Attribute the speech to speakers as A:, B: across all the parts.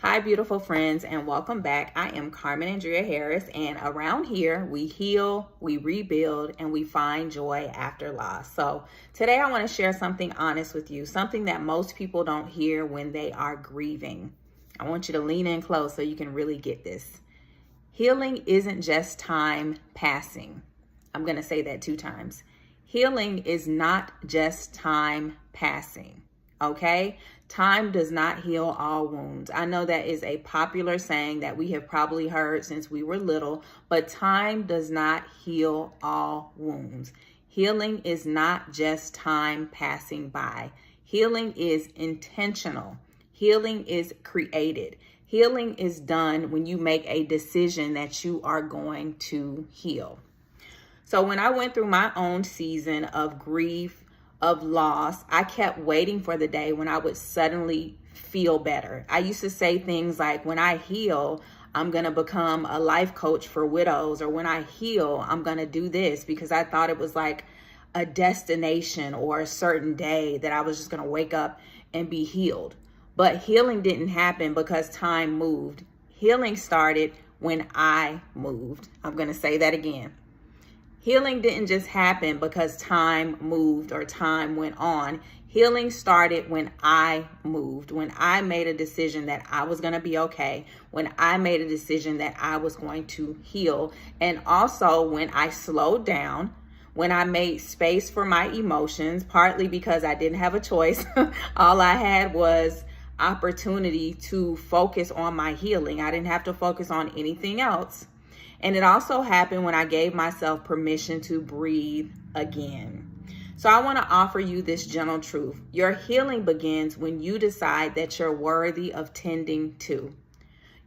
A: Hi, beautiful friends, and welcome back. I am Carmen Andrea Harris, and around here, we heal, we rebuild, and we find joy after loss. So today I want to share something honest with you, something that most people don't hear when they are grieving. I want you to lean in close so you can really get this. Healing isn't just time passing. I'm going to say that 2 times. Healing is not just time passing. Okay? Time does not heal all wounds. I know that is a popular saying that we have probably heard since we were little, but time does not heal all wounds. Healing is not just time passing by. Healing is intentional. Healing is created. Healing is done when you make a decision that you are going to heal. So when I went through my own season of grief, of loss, I kept waiting for the day when I would suddenly feel better. I used to say things like, when I heal, I'm going to become a life coach for widows, or when I heal, I'm going to do this, because I thought it was like a destination or a certain day that I was just going to wake up and be healed. But healing didn't happen because time moved. Healing started when I moved. I'm going to say that again. Healing didn't just happen because time moved or time went on. Healing started when I moved, when I made a decision that I was going to be okay, when I made a decision that I was going to heal, and also when I slowed down, when I made space for my emotions, partly because I didn't have a choice. All I had was opportunity to focus on my healing. I didn't have to focus on anything else. And it also happened when I gave myself permission to breathe again. So I want to offer you this gentle truth. Your healing begins when you decide that you're worthy of tending to.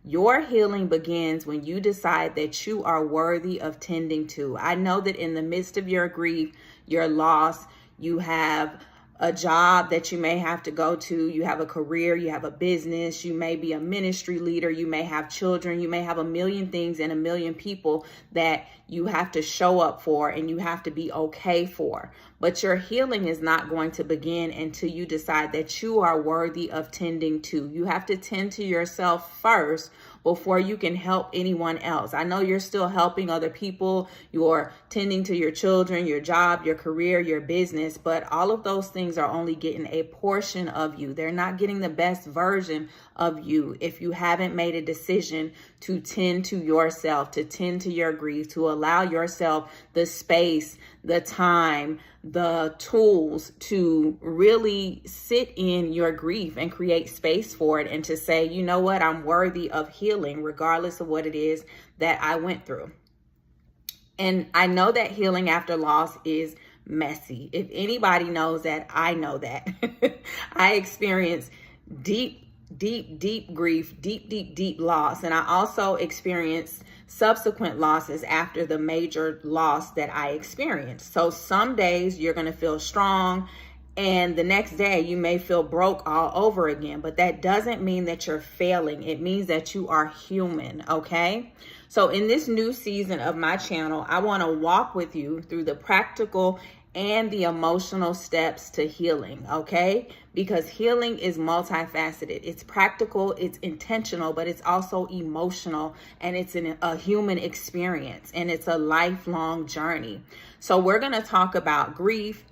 A: Your healing begins when you decide that you are worthy of tending to. I know that in the midst of your grief, your loss, you have a job that you may have to go to, you have a career, you have a business, you may be a ministry leader, you may have children, you may have a million things and a million people that you have to show up for and you have to be okay for. But your healing is not going to begin until you decide that you are worthy of tending to. You have to tend to yourself first before you can help anyone else. I know you're still helping other people. You're tending to your children, your job, your career, your business, but all of those things are only getting a portion of you. They're not getting the best version of you if you haven't made a decision to tend to yourself, to tend to your grief, to allow yourself the space, the time, the tools to really sit in your grief and create space for it, and to say, you know what, I'm worthy of healing regardless of what it is that I went through. And I know that healing after loss is messy. If anybody knows that, I know that. I experienced deep grief, deep loss. And I also experienced subsequent losses after the major loss that I experienced. So some days you're going to feel strong, and the next day you may feel broke all over again. But that doesn't mean that you're failing. It means that you are human, okay? So in this new season of my channel, I want to walk with you through the practical and the emotional steps to healing, okay? Because healing is multifaceted. It's practical, it's intentional, but it's also emotional, and it's a human experience, and it's a lifelong journey. So we're going to talk about grief,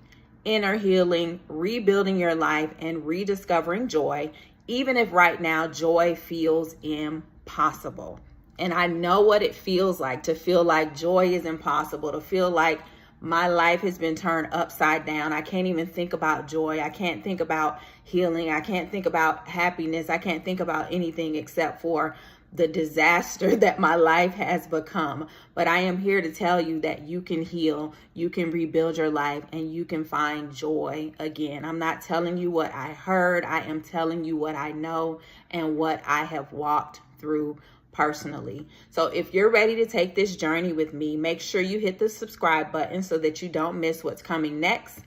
A: inner healing, rebuilding your life, and rediscovering joy, even if right now joy feels impossible. And I know what it feels like to feel like joy is impossible, to feel like my life has been turned upside down. I can't even think about joy. I can't think about healing. I can't think about happiness. I can't think about anything except for the disaster that my life has become. But I am here to tell you that you can heal, you can rebuild your life, and you can find joy again. I'm not telling you what I heard. I am telling you what I know and what I have walked through personally. So if you're ready to take this journey with me, make sure you hit the subscribe button so that you don't miss what's coming next.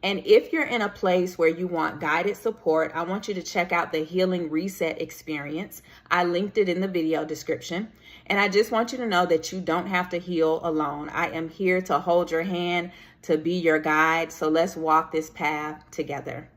A: And if you're in a place where you want guided support, I want you to check out the Healing Reset Experience. I linked it in the video description. And I just want you to know that you don't have to heal alone. I am here to hold your hand, to be your guide. So let's walk this path together.